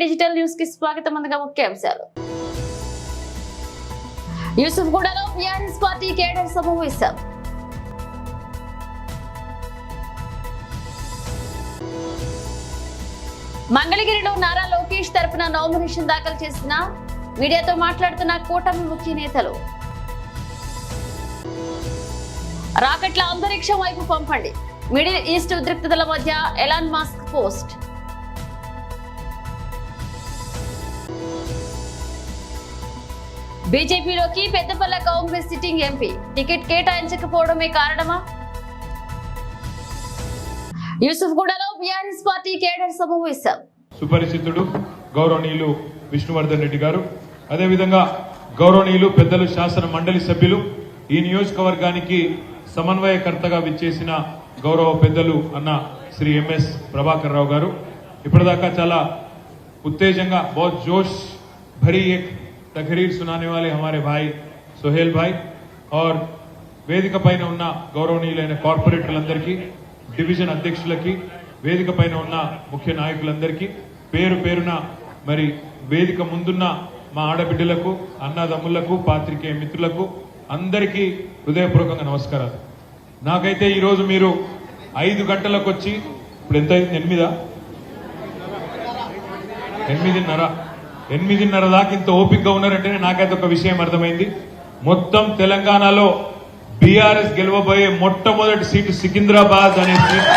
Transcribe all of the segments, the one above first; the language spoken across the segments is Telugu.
డిజిటల్ న్యూస్ కి స్వాగతం. ముందుగా ముఖ్యాంశాలు. యూసుఫ్గూడలో బీఆర్ఎస్ పార్టీ కేడర్ సమావేశం. మంగళగిరిలో నారా లోకేష్ తరపున నామినేషన్ దాఖలు చేసిన మీడియాతో మాట్లాడుతున్న కూటమి ముఖ్య నేతలు. రాకెట్ల అంతరిక్షం వైపు పంపండి, మిడిల్ ఈస్ట్ ఉద్రిక్తతల మధ్య ఎలాన్ మస్క్ పోస్ట్. బీజేపీలోకి Peddapalli Congress sitting MP ticket కేటాయించకపోవడమే కారణమా? యూసుఫ్గూడలో బీఆర్ఎస్ పార్టీ కేడర్ సమావేశం. సుపరిచితుడు గౌరవనీయులు విష్ణువర్ధన్ రెడ్డి గారు, అదేవిధంగా గౌరవనీయులు పెద్దలు శాసన మండలి సభ్యులు, ఈ నియోజకవర్గానికి సమన్వయకర్తగా విచ్చేసిన గౌరవ పెద్దలు అన్న శ్రీ ఎంఎస్ ప్రభాకర్ రావు గారు, ఇప్పటిదాకా చాలా ఉత్తేజంగా बहुत जोश भरी एक तकरीर सुनाने वाले हमारे भाई सोहेल भाई और వేదిక పైన ఉన్న గౌరవనీయులైన కార్పొరేటర్లందరికీ, డివిజన్ అధ్యక్షులకి, వేదిక పైన ఉన్న ముఖ్య నాయకులందరికీ పేరు పేరున మరి వేదిక ముందున్న మా ఆడబిడ్డలకు, అన్నదమ్ములకు, పాత్రికేయ మిత్రులకు అందరికీ హృదయపూర్వకంగా నమస్కారాలు. నాకైతే ఈరోజు మీరు 5 గంటలకు వచ్చి, ఇప్పుడు ఎంత అయింది? 8:30 దాకా ఇంత ఓపికగా ఉన్నారంటేనే నాకైతే ఒక విషయం అర్థమైంది. మొత్తం తెలంగాణలో బీఆర్ఎస్ గెలవబోయే మొట్టమొదటి సీటు సికింద్రాబాద్ అనే సీట్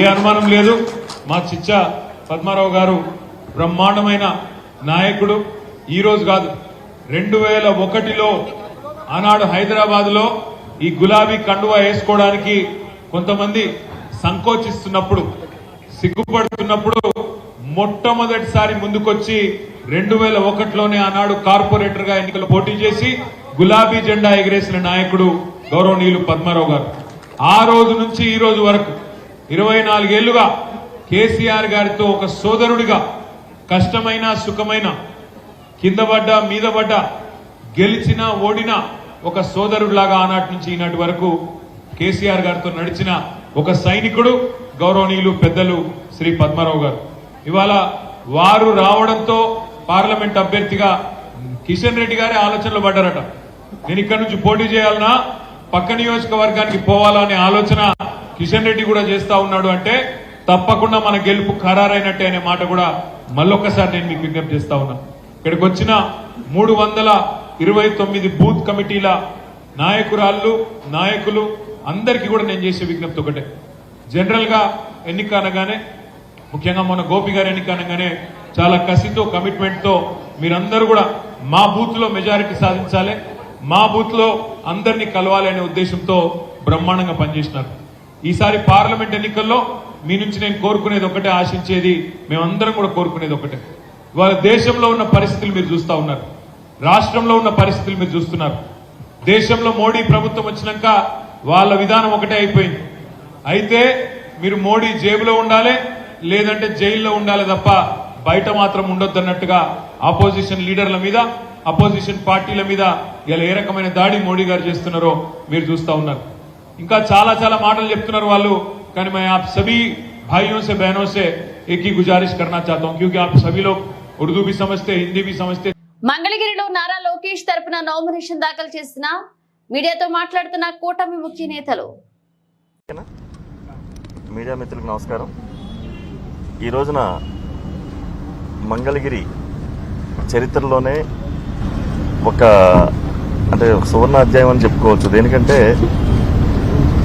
ఏ అనుమానం లేదు. మా చిచ్చా పద్మారావు గారు బ్రహ్మాండమైన నాయకుడు. ఈ రోజు కాదు, 2001లో ఆనాడు హైదరాబాద్ లో ఈ గులాబీ కండువా వేసుకోవడానికి కొంతమంది సంకోచిస్తున్నప్పుడు, సిగ్గుపడుతున్నప్పుడు మొట్టమొదటిసారి ముందుకొచ్చి 2001లోనే ఆనాడు కార్పొరేటర్ గా ఎన్నికలు పోటీ చేసి గులాబీ జెండా ఎగిరేసిన నాయకుడు గౌరవనీయులు పద్మారావు గారు. ఆ రోజు నుంచి ఈ రోజు వరకు 24 ఏళ్లుగా కేసీఆర్ గారితో ఒక సోదరుడిగా కష్టమైన సుఖమైన, కింద పడ్డా మీద పడ్డా, గెలిచినా ఓడినా ఒక సోదరుడిలాగా ఆనాటి నుంచి ఈనాటి వరకు కేసీఆర్ గారితో నడిచిన ఒక సైనికుడు గౌరవనీయులు పెద్దలు శ్రీ పద్మారావు గారు. ఇవాళ వారు రావడంతో పార్లమెంట్ అభ్యర్థిగా కిషన్ రెడ్డి గారే ఆలోచనలు పడ్డారట. నేను ఇక్కడ నుంచి పోటీ చేయాలన్నా, పక్క నియోజకవర్గానికి పోవాలా అనే ఆలోచన కిషన్ రెడ్డి కూడా చేస్తా ఉన్నాడు. అంటే తప్పకుండా మన గెలుపు ఖరారైనట్టే అనే మాట కూడా మళ్ళొక్కసారి నేను మీకు విజ్ఞప్తి చేస్తా ఉన్నా. ఇక్కడికి వచ్చిన 329 బూత్ కమిటీల నాయకురాళ్ళు, నాయకులు అందరికీ కూడా నేను చేసే విజ్ఞప్తి ఒకటే. జనరల్ గా ఎన్నిక అనగానే, ముఖ్యంగా మొన్న గోపి గారి ఎన్నిక అనగానే చాలా కసితో, కమిట్మెంట్ తో మీరందరూ కూడా మా బూత్ లో మెజారిటీ సాధించాలి, మా బూత్ లో అందరినీ కలవాలి అనే ఉద్దేశంతో బ్రహ్మాండంగా పనిచేసినారు. ఈసారి పార్లమెంట్ ఎన్నికల్లో మీ నుంచి నేను కోరుకునేది ఒకటే, ఆశించేది మేమందరం కూడా కోరుకునేది ఒకటే. ఇవాళ దేశంలో ఉన్న పరిస్థితులు మీరు చూస్తా ఉన్నారు, రాష్ట్రంలో ఉన్న పరిస్థితులు మీరు చూస్తున్నారు. దేశంలో మోడీ ప్రభుత్వం వచ్చినాక వాళ్ళ విధానం ఒకటే అయిపోయింది. అయితే మీరు మోడీ జేబులో ఉండాలి, లేదంటే జైల్లో ఉండాలి తప్ప బయట మాత్రం ఉండొద్దన్నట్టుగా ఆపోజిషన్ లీడర్ల మీద, అపోజిషన్ పార్టీల మీద ఇలా ఏ రకమైన దాడి మోడీ గారు చేస్తున్నారో మీరు చూస్తా ఉన్నారు. ఇంకా చాలా చాలా మాటలు చెప్తున్నారు వాళ్ళు. కానీ मैं आप सभी भाइयों से बहनों से एक ही गुजारिश करना चाहता हूं, क्योंकि आप सभी लोग उर्दू भी समझते, हिंदी भी समझते. మంగళగిరిలో నారా లోకేష్ తరపున నామినేషన్ దాఖలు చేసిన మీడియాతో మాట్లాడుతున్న కూటమి ముఖ్య నేతలు. మీడియా మిత్రులకు నమస్కారం. ఈ రోజున మంగళగిరి చరిత్రలోనే ఒక సువర్ణ అధ్యాయం అని చెప్పుకోవచ్చు. దేనికంటే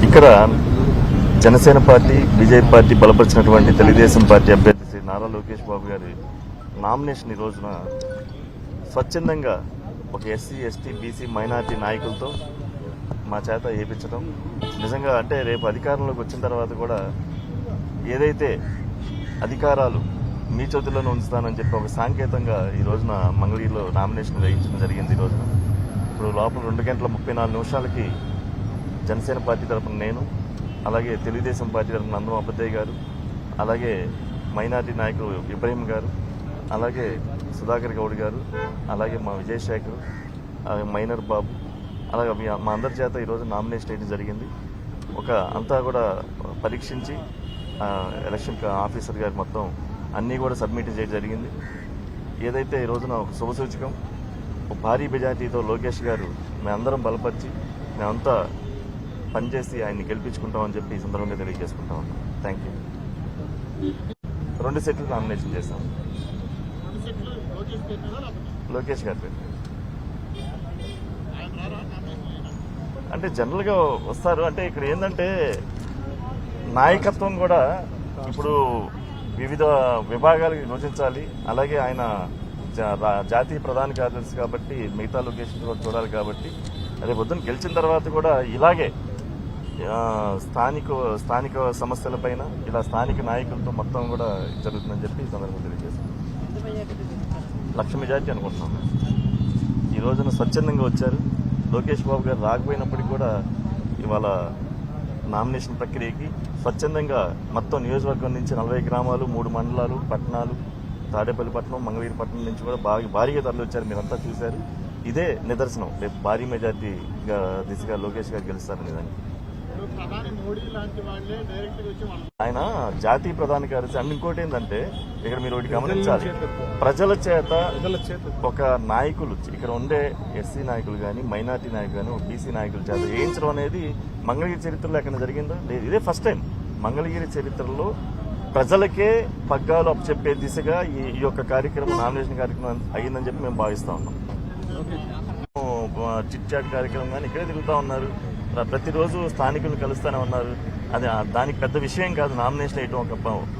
ఇక్కడ జనసేన పార్టీ, బీజేపీ పార్టీ బలపరిచినటువంటి తెలుగుదేశం పార్టీ అభ్యర్థి శ్రీ నారా లోకేష్ బాబు గారి నామినేషన్ ఈ రోజున స్వచ్ఛందంగా ఒక ఎస్సీ, ఎస్టీ, బీసీ, మైనారిటీ నాయకులతో మా చేత వేయించడం నిజంగా, అంటే రేపు అధికారంలోకి వచ్చిన తర్వాత కూడా ఏదైతే అధికారాలు మీ చేతుల్లోనే ఉంచుతానని చెప్పి ఒక సాంకేతంగా ఈ రోజున మంగళగిరిలో నామినేషన్ వేయించడం జరిగింది. ఈ రోజున ఇప్పుడు లోపల 2:34 జనసేన పార్టీ తరఫున నేను, అలాగే తెలుగుదేశం పార్టీ తరఫున నందం అబద్దయ్య గారు, అలాగే మైనారిటీ నాయకులు ఇబ్రహీం గారు, అలాగే సుధాకర్ గౌడ్ గారు, అలాగే మా విజయశేఖర్, మైనర్ బాబు, అలాగే మా అందరి చేత ఈరోజు నామినేషన్ వేయడం జరిగింది. ఒక అంతా కూడా పరీక్షించి ఎలక్షన్ ఆఫీసర్ గారు మొత్తం అన్నీ కూడా సబ్మిట్ చేయడం జరిగింది. ఏదైతే ఈ రోజున ఒక శుభసూచకం, ఒక భారీ మెజార్టీతో లోకేష్ గారు మేమందరం బలపరిచి మేమంతా పనిచేసి ఆయన్ని గెలిపించుకుంటామని చెప్పి ఈ సందర్భంగా తెలియజేసుకుంటా ఉన్నాం. Thank you. 2 సెట్లు నామినేషన్ చేశాం. లోకేష్ గారి పేరు అంటే జనరల్గా వస్తారు. అంటే ఇక్కడ ఏంటంటే నాయకత్వం కూడా ఇప్పుడు వివిధ విభాగాలకు విభజించాలి. అలాగే ఆయన జాతీయ ప్రధాన కార్యదర్శి కాబట్టి మిగతా లొకేషన్ కూడా చూడాలి కాబట్టి అదే పొద్దున్న గెలిచిన తర్వాత కూడా ఇలాగే స్థానిక సమస్యలపైన ఇలా స్థానిక నాయకులతో మొత్తం కూడా జరుగుతుందని చెప్పి ఈ సందర్భంగా తెలియజేస్తాం. 1,00,000 మెజార్టీ అనుకుంటున్నాం. ఈ రోజున స్వచ్ఛందంగా వచ్చారు. లోకేష్ బాబు గారు రాకపోయినప్పటికీ కూడా ఇవాళ నామినేషన్ ప్రక్రియకి స్వచ్ఛందంగా మొత్తం నియోజకవర్గం నుంచి 40 గ్రామాలు, 3 మండలాలు, పట్టణాలు, తాడేపల్లిపట్నం, మంగళగిరిపట్నం నుంచి కూడా భారీగా తరలి వచ్చారు. మీరంతా చూశారు. ఇదే నిదర్శనం రేపు భారీ మెజార్టీ దిశగా లోకేష్ గారు గెలుస్తారనే దానికి. ఆయన జాతీయ ప్రధాన కార్యదర్శి. అండ్ ఇంకోటి ఏంటంటే ఇక్కడ మీరు ఒకటి గమనించాలి, ప్రజల చేత ఒక నాయకులు ఇక్కడ ఉండే ఎస్సీ నాయకులు కానీ, మైనార్టీ నాయకులు కానీ, బీసీ నాయకుల చేత వేయించడం అనేది మంగళగిరి చరిత్రలో ఎక్కడ జరిగిందో లేదు. ఇదే ఫస్ట్ టైం మంగళగిరి చరిత్రలో ప్రజలకే పగ్గాలు అప్పచెప్పే దిశగా ఈ యొక్క కార్యక్రమం, నామినేషన్ కార్యక్రమం అయ్యిందని చెప్పి మేము భావిస్తా ఉన్నాం. చిట్ చాట్ కార్యక్రమం కానీ ఇక్కడే తిరుగుతూ ఉన్నారు. ప్రతిరోజు స్థానికులు కలుస్తూనే ఉన్నారు. అది దానికి పెద్ద విషయం కాదు నామినేషన్ వేయటం.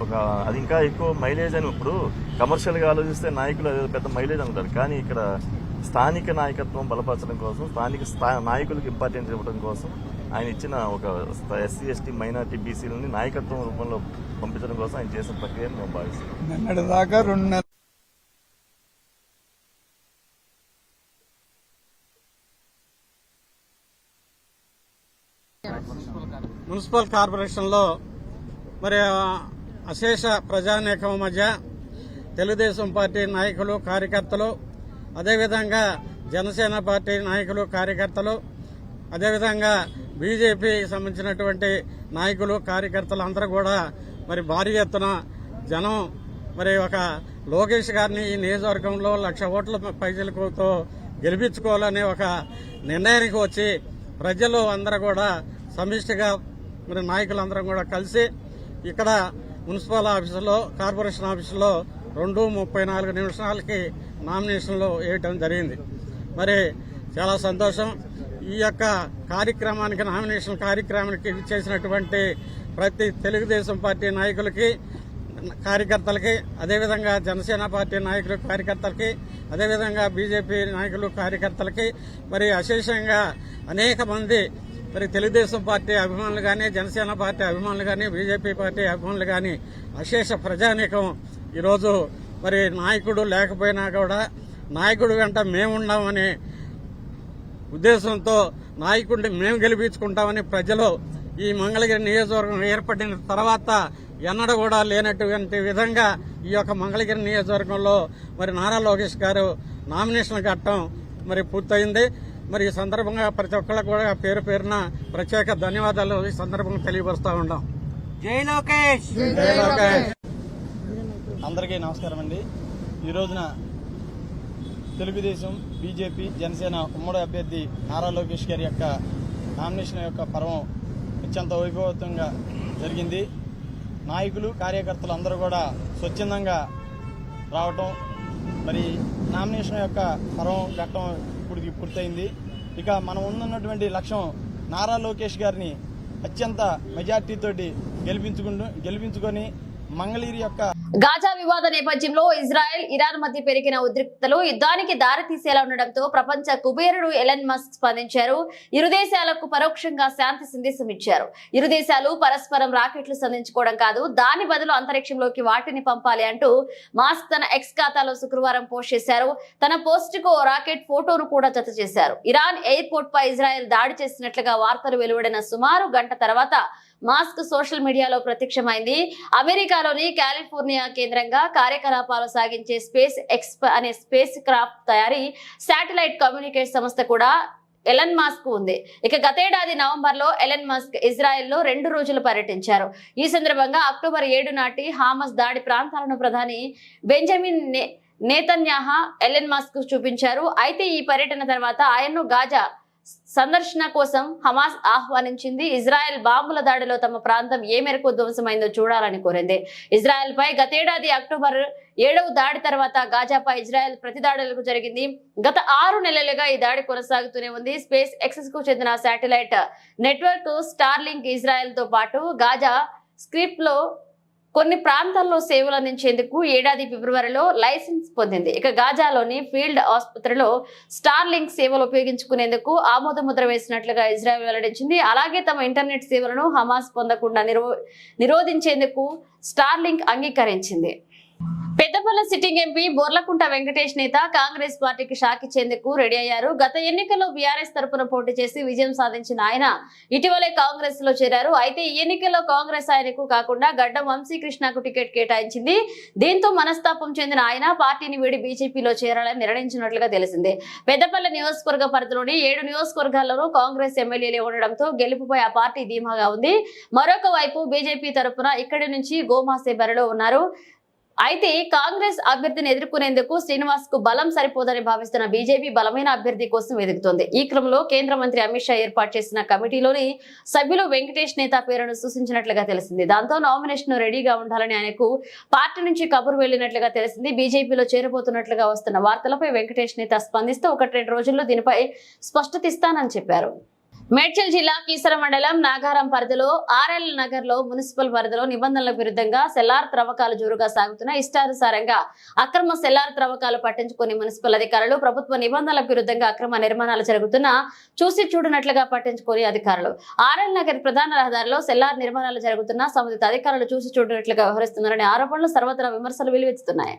ఒక అది ఇంకా ఎక్కువ మైలేజ్ అని ఇప్పుడు కమర్షియల్గా ఆలోచిస్తే నాయకులు అది పెద్ద మైలేజ్ అంటారు. కానీ ఇక్కడ స్థానిక నాయకత్వం బలపరచడం కోసం, స్థానిక నాయకులకు ఇంపార్టెన్స్ ఇవ్వడం కోసం ఆయన ఇచ్చిన ఒక ఎస్సీ, ఎస్టీ, మైనార్టీ, బీసీలని నాయకత్వం రూపంలో పంపించడం కోసం ఆయన చేసిన ప్రక్రియను మేము భావిస్తున్నాం. మున్సిపల్ కార్పొరేషన్లో మరి అశేష ప్రజానీకం మధ్య తెలుగుదేశం పార్టీ నాయకులు, కార్యకర్తలు, అదేవిధంగా జనసేన పార్టీ నాయకులు, కార్యకర్తలు, అదేవిధంగా బీజేపీకి సంబంధించినటువంటి నాయకులు, కార్యకర్తలు అందరూ కూడా మరి భారీ ఎత్తున జనం మరి ఒక లోకేష్ గారిని ఈ నియోజకవర్గంలో 1,00,000 ఓట్ల పైసలతో గెలిపించుకోవాలనే ఒక నిర్ణయానికి వచ్చి ప్రజలు అందరూ కూడా సమిష్టిగా మరి నాయకులందరం కూడా కలిసి ఇక్కడ మున్సిపల్ ఆఫీసులో, కార్పొరేషన్ ఆఫీసులో 2:34 నామినేషన్లు వేయటం జరిగింది. మరి చాలా సంతోషం. ఈ యొక్క కార్యక్రమానికి, నామినేషన్ కార్యక్రమానికి చేసినటువంటి ప్రతి తెలుగుదేశం పార్టీ నాయకులకి, కార్యకర్తలకి, అదేవిధంగా జనసేన పార్టీ నాయకులు, కార్యకర్తలకి, అదేవిధంగా బీజేపీ నాయకులు, కార్యకర్తలకి, మరి అశేషంగా అనేక మంది మరి తెలుగుదేశం పార్టీ అభిమానులు కానీ, జనసేన పార్టీ అభిమానులు కానీ, బీజేపీ పార్టీ అభిమానులు కానీ అశేష ప్రజానీకం ఈరోజు మరి నాయకుడు లేకపోయినా కూడా నాయకుడు వెంట మేమున్నామనే ఉద్దేశంతో నాయకుడిని మేము గెలిపించుకుంటామని ప్రజలు ఈ మంగళగిరి నియోజకవర్గం ఏర్పడిన తర్వాత ఎన్నడూ కూడా లేనటువంటి విధంగా ఈ యొక్క మంగళగిరి నియోజకవర్గంలో మరి నారా లోకేష్ గారు నామినేషన్ కట్టడం మరి పూర్తయింది. మరి ఈ సందర్భంగా ప్రతి ఒక్కళ్ళకు కూడా పేరు పేరున ప్రత్యేక ధన్యవాదాలు ఈ సందర్భంగా తెలియపరుస్తూ ఉన్నాం. జై లోకేష్. జై లోకేష్. అందరికీ నమస్కారం అండి. ఈ రోజున తెలుగుదేశం, బీజేపీ, జనసేన ఉమ్మడి అభ్యర్థి నారా లోకేష్ గారి యొక్క నామినేషన్ యొక్క పర్వం అత్యంత వైభవంతంగా జరిగింది. నాయకులు, కార్యకర్తలు అందరూ కూడా స్వచ్ఛందంగా రావటం, మరి నామినేషన్ యొక్క పర్వం ఘట్టం ఇప్పుడు పూర్తయింది. ఇక మనం ఉన్నటువంటి లక్ష్యం నారా లోకేష్ గారిని అత్యంత మెజార్టీతోటి గెలిపించుకొని మంగళగిరి యొక్క గాజా వివాద నేపథ్యంలో ఇజ్రాయెల్, ఇరాన్ మధ్య పెరిగిన ఉద్రిక్తతలు యుద్ధానికి దారితీసేలా ఉండడంతో ప్రపంచ కుబేరుడు ఎలన్ మస్క్ స్పందించారు. ఇరు దేశాలకు పరోక్షంగా శాంతి సందేశం ఇచ్చారు. ఇరు దేశాలు పరస్పరం రాకెట్లు సంధించుకోవడం కాదు, దాని బదులు అంతరిక్షంలోకి వాటిని పంపాలి అంటూ మాస్క్ తన ఎక్స్ ఖాతాలో శుక్రవారం పోస్ట్ చేశారు. తన పోస్ట్ కు రాకెట్ ఫోటోను కూడా జత చేశారు. ఇరాన్ ఎయిర్పోర్ట్ పై ఇజ్రాయెల్ దాడి చేసినట్లుగా వార్తలు వెలువడిన సుమారు గంట తర్వాత మాస్క్ సోషల్ మీడియాలో ప్రత్యక్షమైంది. అమెరికాలోని కాలిఫోర్నియా కేంద్రంగా కార్యకలాపాలు సాగించే స్పేస్ ఎక్స్ అనే స్పేస్ క్రాఫ్ట్ తయారీ శాటిలైట్ కమ్యూనికేట్ సంస్థ కూడా ఎలన్ మస్క్ ఉంది. ఇక గతేడాది నవంబర్లో ఎలన్ మస్క్ ఇజ్రాయెల్లో 2 రోజులు పర్యటించారు. ఈ సందర్భంగా అక్టోబర్ 7 నాటి హామస్ దాడి ప్రాంతాలను ప్రధాని బెంజమిన్ నేతన్యాహు ఎలన్ మస్క్ చూపించారు. అయితే ఈ పర్యటన తర్వాత ఆయన్ను గాజా సందర్శన కోసం హమాస్ ఆహ్వానించింది. ఇజ్రాయెల్ బాంబుల దాడిలో తమ ప్రాంతం ఏ మేరకు ధ్వంసమైందో చూడాలని కోరింది. ఇజ్రాయెల్ పై గతేడాది అక్టోబర్ 7వ దాడి తర్వాత గాజాపై ఇజ్రాయెల్ ప్రతిదాడులకు జరిగింది. గత 6 నెలలుగా ఈ దాడి కొనసాగుతూనే ఉంది. స్పేస్ ఎక్స్ కు చెందిన శాటిలైట్ నెట్వర్క్ స్టార్లింక్ ఇజ్రాయెల్ తో పాటు గాజా స్క్రిప్ట్ లో కొన్ని ప్రాంతాల్లో సేవలు అందించేందుకు ఏడాది ఫిబ్రవరిలో లైసెన్స్ పొందింది. ఇక గాజాలోని ఫీల్డ్ ఆసుపత్రిలో స్టార్లింక్ సేవలు ఉపయోగించుకునేందుకు ఆమోద ముద్ర వేసినట్లుగా ఇజ్రాయెల్ వెల్లడించింది. అలాగే తమ ఇంటర్నెట్ సేవలను హమాస్ పొందకుండా నిరోధించేందుకు స్టార్లింక్ అంగీకరించింది. పెద్దపల్లి సిట్టింగ్ ఎంపీ బోర్లకుంట వెంకటేష్ నేత కాంగ్రెస్ పార్టీకి షాక్ ఇచ్చేందుకు రెడీ అయ్యారు. గత ఎన్నికల్లో బీఆర్ఎస్ తరపున పోటీ చేసి విజయం సాధించిన ఆయన ఇటీవలే కాంగ్రెస్ లో చేరారు. అయితే ఈ ఎన్నికల్లో కాంగ్రెస్ ఆయనకు కాకుండా గడ్డం వంశీకృష్ణకు టికెట్ కేటాయించింది. దీంతో మనస్తాపం చెందిన ఆయన పార్టీని వీడి బీజేపీలో చేరాలని నిర్ణయించినట్లుగా తెలిసింది. పెద్దపల్లి నియోజకవర్గ పరిధిలోని 7 నియోజకవర్గాల్లోనూ కాంగ్రెస్ ఎమ్మెల్యేలే ఉండడంతో గెలుపుపై ఆ పార్టీ ధీమాగా ఉంది. మరొక వైపు బీజేపీ తరపున ఇక్కడి నుంచి గోమాసే బరిలో ఉన్నారు. అయితే కాంగ్రెస్ అభ్యర్థిని ఎదుర్కొనేందుకు శ్రీనివాస్ కు బలం సరిపోదని భావిస్తున్న బీజేపీ బలమైన అభ్యర్థి కోసం వెతుకుతోంది. ఈ క్రమంలో కేంద్ర మంత్రి అమిత్ షా ఏర్పాటు చేసిన కమిటీలోని సభ్యులు వెంకటేష్ నేత పేరును సూచించినట్లుగా తెలిసింది. దాంతో నామినేషన్ రెడీగా ఉండాలని ఆయనకు పార్టీ నుంచి కబురు వెళ్లినట్లుగా తెలిసింది. బీజేపీలో చేరబోతున్నట్లుగా వస్తున్న వార్తలపై వెంకటేష్ నేత స్పందిస్తూ 1-2 రోజుల్లో దీనిపై స్పష్టత ఇస్తానని చెప్పారు. మేడ్చల్ జిల్లా కీసర మండలం నాగారం పరిధిలో ఆర్ఎల్ నగర్ లో మున్సిపల్ పరిధిలో నిబంధనల విరుద్ధంగా సెల్లార్ త్రవ్వకాలు జోరుగా సాగుతున్న ఇష్టానుసారంగా అక్రమ సెల్లార్ త్రవ్వకాలు పట్టించుకుని మున్సిపల్ అధికారులు ప్రభుత్వ నిబంధనల విరుద్ధంగా అక్రమ నిర్మాణాలు జరుగుతున్నా చూసి చూడనట్లుగా పట్టించుకుని అధికారులు ఆర్ఎల్ నగర్ ప్రధాన రహదారిలో సెల్లార్ నిర్మాణాలు జరుగుతున్నా సంబంధిత అధికారులు చూసి చూడనట్లుగా వ్యవహరిస్తున్నారనే ఆరోపణలు సర్వత్రా విమర్శలు వెలువెత్తుతున్నాయి.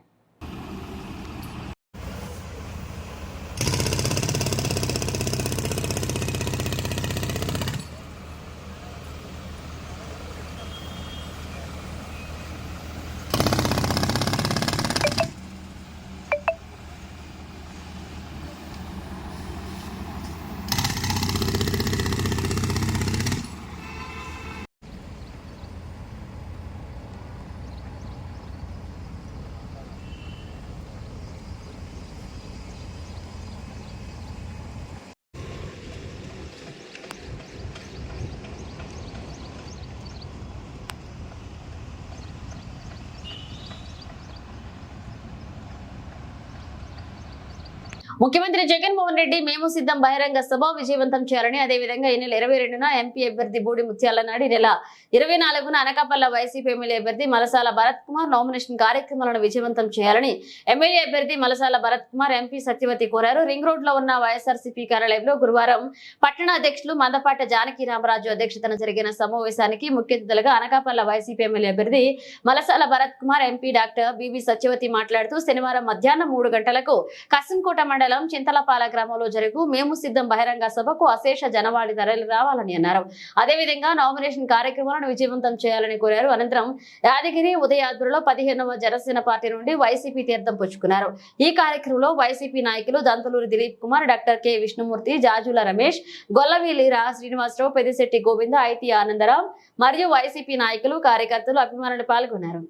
ముఖ్యమంత్రి జగన్మోహన్ రెడ్డి మేము సిద్ధం బహిరంగ సభ విజయవంతం చేయాలని, అదేవిధంగా ఈ నెల 22న ఎంపీ అభ్యర్థి బూడి ముత్యాల నాడు, ఈ నెల 24న అనకాపల్లి వైసీపీ ఎమ్మెల్యే అభ్యర్థి మలసాల భరత్ కుమార్ నామినేషన్ కార్యక్రమాలను విజయవంతం చేయాలని ఎమ్మెల్యే అభ్యర్థి మలసాల భరత్ కుమార్, ఎంపీ సత్యవతి కోరారు. రింగ్ రోడ్ లో ఉన్న వైఎస్ఆర్సీపీ కార్యాలయంలో గురువారం పట్టణ అధ్యక్షులు మందపాట జానకి రామరాజు అధ్యక్షతన జరిగిన సమావేశానికి ముఖ్య అతిథులుగా అనకాపల్లి వైసీపీ ఎమ్మెల్యే అభ్యర్థి Malasala Bharat Kumar, MP doctor BV Satyavathi మాట్లాడుతూ శనివారం మధ్యాహ్నం 3 గంటలకు కసింకోట మండలం చింతలపాల గ్రామంలో జరుగు మేము సిద్ధం బహిరంగ సభకు అశేష జనవాళి తరలి రావాలని అన్నారు. అదేవిధంగా నామినేషన్ కార్యక్రమాలను విజయవంతం చేయాలని కోరారు. అనంతరం యాదగిరి ఉదయాద్రిలో 15వ జనసేన పార్టీ నుండి వైసీపీ తీర్థం పుచ్చుకున్నారు. ఈ కార్యక్రమంలో వైసీపీ నాయకులు దంతలూరి దిలీప్ కుమార్, డాక్టర్ కె విష్ణుమూర్తి, జాజుల రమేష్, గొల్లవీలి రా శ్రీనివాసరావు, పెద్దిశెట్టి గోవింద, ఐటీ ఆనందరాం మరియు వైసీపీ నాయకులు, కార్యకర్తలు, అభిమానులు పాల్గొన్నారు.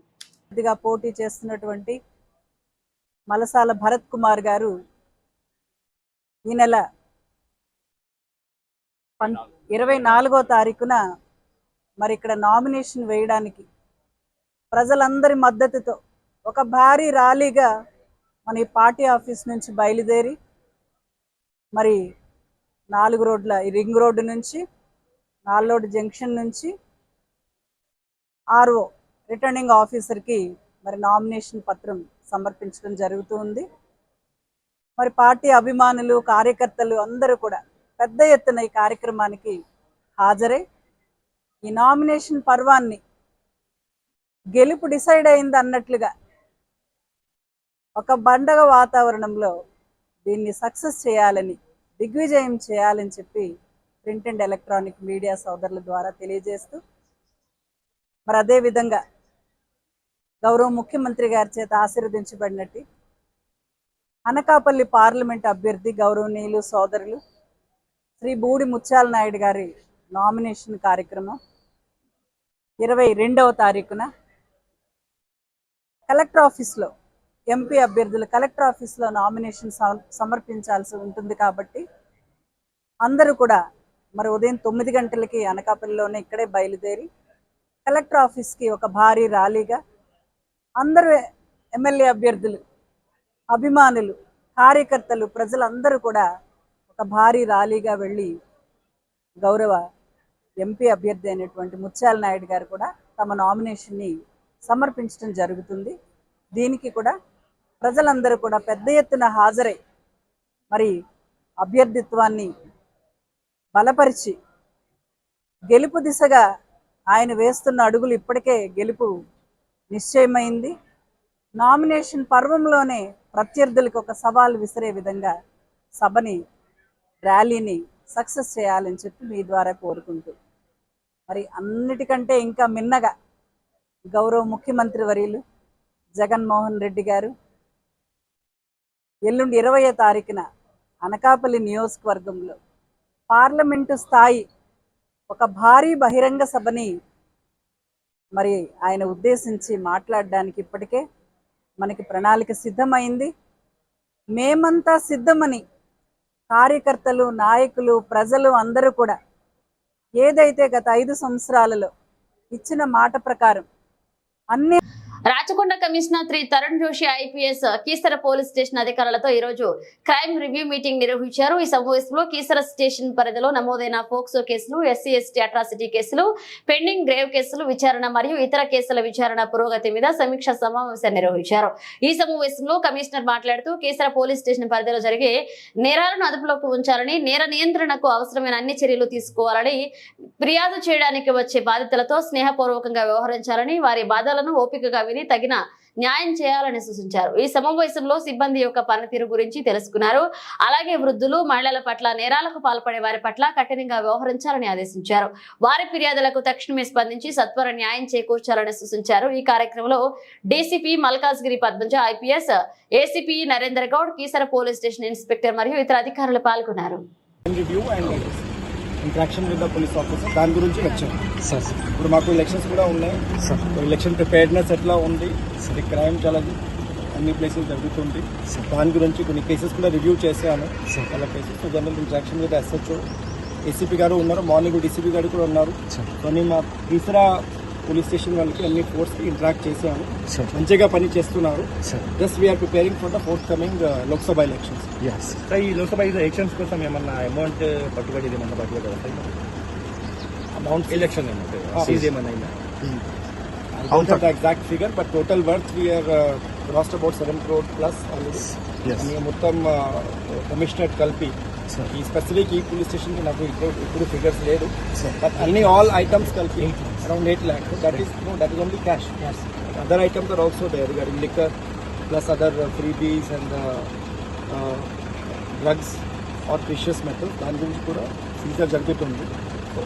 పోటీ చేస్తున్నటువంటి మలసాల భరత్ కుమార్ గారు ఈ నెల 24వ తారీఖున మరి ఇక్కడ నామినేషన్ వేయడానికి ప్రజలందరి మద్దతుతో ఒక భారీ ర్యాలీగా మన ఈ పార్టీ ఆఫీస్ నుంచి బయలుదేరి మరి 4 రోడ్ల ఈ రింగ్ రోడ్డు నుంచి నాల్లోడ్ జంక్షన్ నుంచి ఆర్ఓ రిటర్నింగ్ ఆఫీసర్కి మరి నామినేషన్ పత్రం సమర్పించడం జరుగుతుంది. మరి పార్టీ అభిమానులు, కార్యకర్తలు అందరూ కూడా పెద్ద ఎత్తున ఈ కార్యక్రమానికి హాజరై ఈ నామినేషన్ పర్వాన్ని గెలుపు డిసైడ్ అయింది అన్నట్లుగా ఒక పండగ వాతావరణంలో దీన్ని సక్సెస్ చేయాలని, దిగ్విజయం చేయాలని చెప్పి ప్రింట్ అండ్ ఎలక్ట్రానిక్ మీడియా సోదరుల ద్వారా తెలియజేస్తూ మరి అదేవిధంగా గౌరవ ముఖ్యమంత్రి గారి చేత ఆశీర్వదించబడినట్టు అనకాపల్లి పార్లమెంట్ అభ్యర్థి గౌరవనీయులు సోదరులు శ్రీ బూడి ముత్యాల నాయుడు గారి నామినేషన్ కార్యక్రమం 22వ తారీఖున కలెక్టర్ ఆఫీస్లో ఎంపీ అభ్యర్థులు కలెక్టర్ ఆఫీస్లో నామినేషన్ సమర్పించాల్సి ఉంటుంది కాబట్టి అందరూ కూడా మరి ఉదయం 9 గంటలకి అనకాపల్లిలోనే ఇక్కడే బయలుదేరి కలెక్టర్ ఆఫీస్కి ఒక భారీ ర్యాలీగా అందరూ ఎమ్మెల్యే అభ్యర్థులు అభిమానులు కార్యకర్తలు ప్రజలందరూ కూడా ఒక భారీ ర్యాలీగా వెళ్ళి గౌరవ ఎంపీ అభ్యర్థి అయినటువంటి ముత్యాల నాయుడు గారు కూడా తమ నామినేషన్ని సమర్పించడం జరుగుతుంది. దీనికి కూడా ప్రజలందరూ కూడా పెద్ద ఎత్తున హాజరై మరి అభ్యర్థిత్వాన్ని బలపరిచి గెలుపు దిశగా ఆయన వేస్తున్న అడుగులు ఇప్పటికే గెలుపు నిశ్చయమైంది. నామినేషన్ పర్వంలోనే ప్రత్యర్థులకు ఒక సవాల్ విసిరే విధంగా సభని ర్యాలీని సక్సెస్ చేయాలని చెప్పి మీ ద్వారా కోరుకుంటూ మరి అన్నిటికంటే ఇంకా మిన్నగా గౌరవ ముఖ్యమంత్రి వర్యులు జగన్మోహన్ రెడ్డి గారు ఎల్లుండి 20వ తారీఖున అనకాపల్లి నియోజకవర్గంలో పార్లమెంటు స్థాయి ఒక భారీ బహిరంగ సభని మరి ఆయన ఉద్దేశించి మాట్లాడడానికి ఇప్పటికే మనకి ప్రణాళిక సిద్ధమైంది. మేమంతా సిద్ధమని కార్యకర్తలు నాయకులు ప్రజలు అందరూ కూడా ఏదైతే గత 5 సంవత్సరాలలో ఇచ్చిన మాట ప్రకారం అన్ని Rachakonda commissioner Shri Tarun Joshi IPS Keesara police station అధికారులతో ఈ రోజు క్రైమ్ రివ్యూ మీటింగ్ నిర్వహించారు. ఈ సమావేశంలో కీసర స్టేషన్ పరిధిలో నమోదైన పోక్సో కేసులు, ఎస్సీ ఎస్టీ అట్రాసిటీ కేసులు, పెండింగ్ గ్రేవ్ కేసులు విచారణ మరియు ఇతర కేసుల విచారణ పురోగతి మీద సమీక్ష సమావేశం నిర్వహించారు. ఈ సమావేశంలో కమిషనర్ మాట్లాడుతూ కీసర పోలీస్ స్టేషన్ పరిధిలో జరిగే నేరాలను అదుపులోకి ఉంచాలని, నేర నియంత్రణకు అవసరమైన అన్ని చర్యలు తీసుకోవాలని, ఫిర్యాదు చేయడానికి వచ్చే బాధితులతో స్నేహపూర్వకంగా వ్యవహరించాలని, వారి బాధలను ఓపికగా విని తగిన న్యాయం చేయాలని సూచించారు. ఈ సమావేశంలో సిబ్బంది యొక్క పనితీరు గురించి తెలుసుకున్నారు. అలాగే వృద్ధులు, మహిళల పట్ల నేరాలకు పాల్పడే వారి పట్ల కఠినంగా వ్యవహరించాలని ఆదేశించారు. వారి ఫిర్యాదులకు తక్షణమే స్పందించి సత్వర న్యాయం చేకూర్చాలని సూచించారు. ఈ కార్యక్రమంలో DCP Malkajgiri Padmaja IPS, ACP Narender Goud, Keesara police station inspector మరియు ఇతర అధికారులు పాల్గొన్నారు. Interaction with the police officer దాని గురించి వచ్చాం సార్. ఇప్పుడు మాకు ఎలక్షన్స్ కూడా ఉన్నాయి సార్. ఎలక్షన్ ప్రిపేర్డ్నెస్ ఎట్లా ఉంది, క్రైమ్ చాలా అన్ని ప్లేసెస్ జరుగుతుంది. దాని గురించి కొన్ని కేసెస్ కూడా రివ్యూ చేశాను. చాలా cases general interaction with SHO, ACP గారు ఉన్నారు, మార్నింగ్ డీసీపీ గారు కూడా ఉన్నారు. కొన్ని మా తీసరా పోలీస్ స్టేషన్ వాళ్ళకి అన్ని ఫోర్స్కి ఇంటరాక్ట్ చేశాను. మంచిగా పని చేస్తున్నారు. Just we're preparing for the fourth coming Lok Sabha elections. ఈ లోక్సభ ఎలక్షన్స్ కోసం ఏమన్నా అమౌంట్ పట్టుబడి ఏమన్నా పట్టుబడి అమౌంట్ ఎలక్షన్ ఏమన్నా exact figure but total worth we're lost about 7 crore plus already. మొత్తం కమిషనర్ కలిపి ఈ స్పెసిఫిక్ ఈ పోలీస్ స్టేషన్ కి నాకు ఇప్పుడు ఫిగర్స్ లేదు. బట్ అన్ని ఆల్ ఐటమ్స్ కలిపి around 8 lakhs. That is only cash. Other items are also there regarding liquor plus other freebies and drugs are precious metal. దాని గురించి కూడా సీజర్ జరుగుతుంది.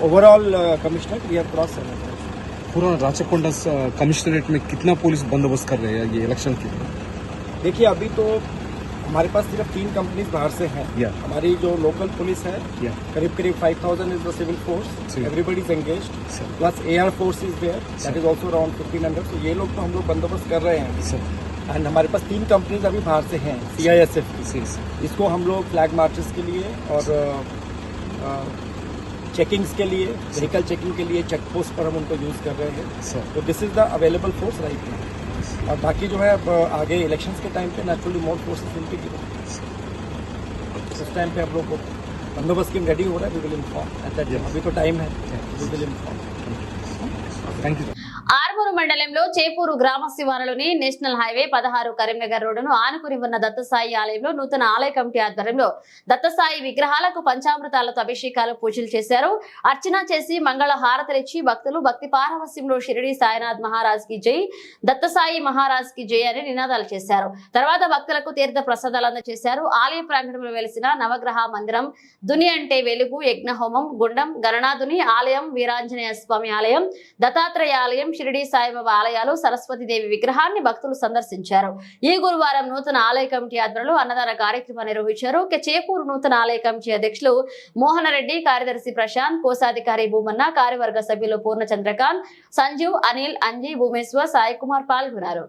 Overall commissioner we have cross पूरा राचकोंडा कमिश्नरेट में कितना पुलिस बंदोबस्त कर रहे हैं ये इलेक्शन के? देखिए अभी तो हमारे पास सिर्फ 3 कंपनीज बाहर से हैं. हमारी जो लोकल पुलिस है करीब 5000 is the civil force. Everybody is engaged. Plus air force is there, that is also around 1500. तो ये लोग तो हम लोग बंदोबस्त कर रहे हैं. एंड हमारे पास 3 कंपनीज अभी बाहर से हैं CISF की. इसको हम लोग फ्लैग मार्चेस के लिए और चेकिंग्स के लिए, व्हीकल चेकिंग के लिए चेक पोस्ट पर हम उनको यूज कर रहे हैं. तो this is the available force right now. और बाकी जो है अब आगे इलेक्शंस के टाइम पे naturally more forces will be given. उस टाइम पे हम लोग को बंदोबस्त की रेडी हो रहा है. We will inform at that time. अभी तो टाइम है. We will inform. Thank you. Armoor మండలంలో చేపూరు గ్రామ శివారులోని నేషనల్ హైవే 16 కరీంనగర్ రోడ్డును ఆనుకుని ఉన్న దత్తసాయి ఆలయంలో నూతన ఆలయ కమిటీ ఆధ్వర్యంలో దత్తసాయి విగ్రహాలకు పంచామృతాలతో అభిషేకాలు పూజలు చేశారు. అర్చన చేసి మంగళ హారతలిచ్చి భక్తులు భక్తి పారవస్యంలో షిరిడి సాయినాథ్ మహారాజ్ కి జై, దత్తసాయి మహారాజ్ కి జై అని నినాదాలు చేశారు. తర్వాత భక్తులకు తీర్థ ప్రసాదాలు అందజేశారు. ఆలయ ప్రాంగణంలో వెలిసిన నవగ్రహ మందిరం, దుని అంటే వెలుగు, యజ్ఞహోమం, గుండం, గణనాథుని ఆలయం, వీరాంజనేయ స్వామి ఆలయం, దత్తాత్రేయ ఆలయం, షిరిడి సాయి సాయిబాబా ఆలయాలు సరస్వతీదేవి విగ్రహాన్ని భక్తులు సందర్శించారు. ఈ గురువారం నూతన ఆలయ కమిటీ ఆధ్వర్యంలో అన్నదాన కార్యక్రమం నిర్వహించారు. చేపూరు నూతన ఆలయ కమిటీ అధ్యక్షులు మోహనరెడ్డి, కార్యదర్శి ప్రశాంత్, కోశాధికారి భూమన్న, కార్యవర్గ సభ్యులు పూర్ణ చంద్రకాంత్, సంజీవ్, అనిల్, అంజీ, భూమేశ్వర్, సాయి కుమార్ పాల్గొన్నారు.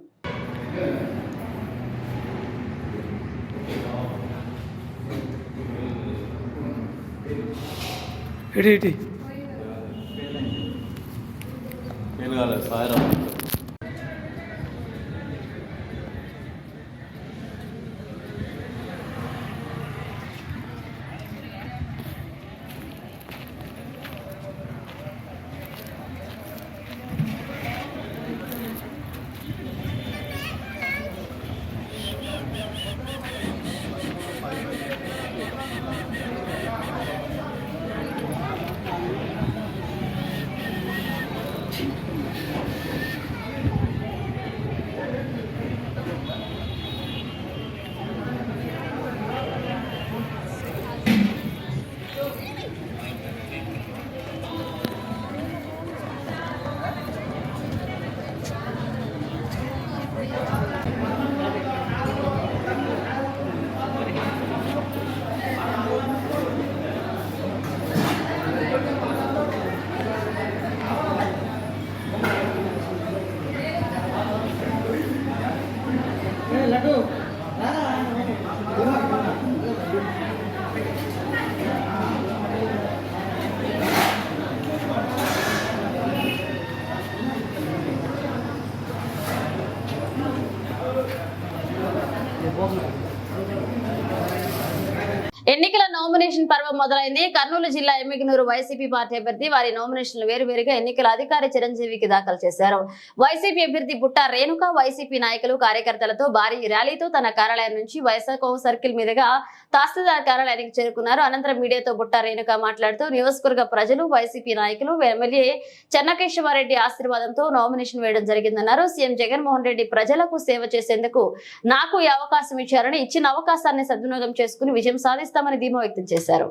ఎన్నికల నామినేషన్ పర్వం మొదలైంది. కర్నూలు జిల్లా ఎమ్మిగనూరు వైసీపీ పార్టీ అభ్యర్థి వారి నామినేషన్లు వేరువేరుగా ఎన్నికల అధికారి చిరంజీవికి దాఖలు చేశారు. వైసీపీ అభ్యర్థి బుట్ట రేణుక వైసీపీ నాయకులు కార్యకర్తలతో భారీ ర్యాలీతో తన కార్యాలయం నుంచి వైశాఖ సర్కిల్ మీదుగా తహసీల్దార్ కార్యాలయానికి చేరుకున్నారు. అనంతరం మీడియాతో బుట్ట రేణుక మాట్లాడుతూ నియోజకవర్గ ప్రజలు, వైసీపీ నాయకులు, ఎమ్మెల్యే చెన్నకేశవారెడ్డి ఆశీర్వాదంతో నామినేషన్ వేయడం జరిగిందన్నారు. సీఎం జగన్మోహన్ రెడ్డి ప్రజలకు సేవ చేసేందుకు నాకు ఈ అవకాశం ఇచ్చారని, ఇచ్చిన అవకాశాన్ని సద్వినియోగం చేసుకుని విజయం సాధిస్తామని ధీమా వ్యక్తం చేశారు.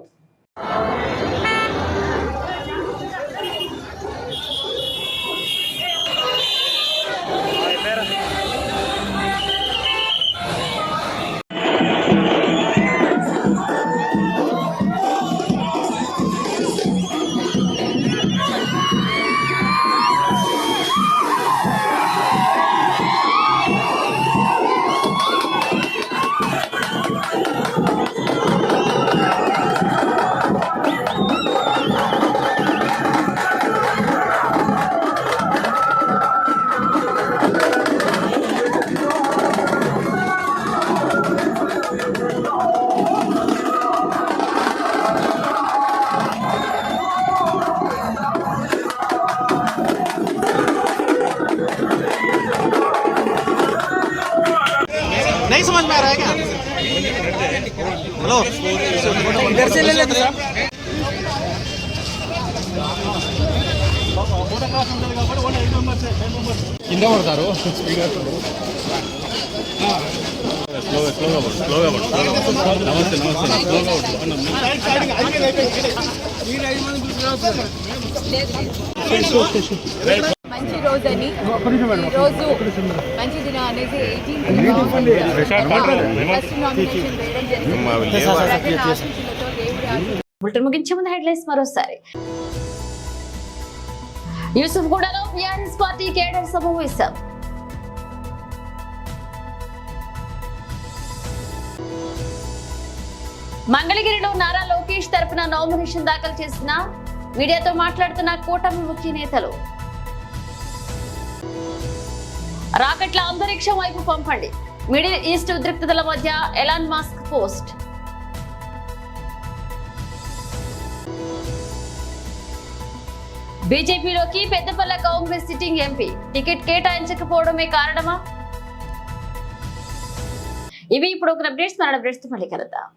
नहीं समझ में आ रहा है क्या? हेलो, इधर से ले लेते हैं. కింద పడతారు మంచి రోజు అని ఈరోజు మంచి దినం అనేసి 18 ముగించే ముందు హెడ్లైన్స్ మరోసారి. యూసుఫ్గూడలో టీఆర్ఎస్ పార్టీ కేడర్ సమావేశం. మంగళగిరిలో నారా లోకేష్ తరపున నామినేషన్ దాఖలు చేసిన మీడియాతో మాట్లాడుతున్న కూటమి ముఖ్య నేతలు. రాకెట్ల అంతరిక్షం వైపు పంపండి, మిడిల్ ఈస్ట్ ఉద్రిక్తతల మధ్య ఎలాన్ మస్క్ పోస్ట్. బీజేపీలోకి Peddapalli Congress sitting MP ticket కేటాయించకపోవడమే కారణమా? ఇవి ఇప్పుడు ఒక అప్డేట్స్, మన అప్డేట్స్ తో మళ్ళీ కలుద్దాం.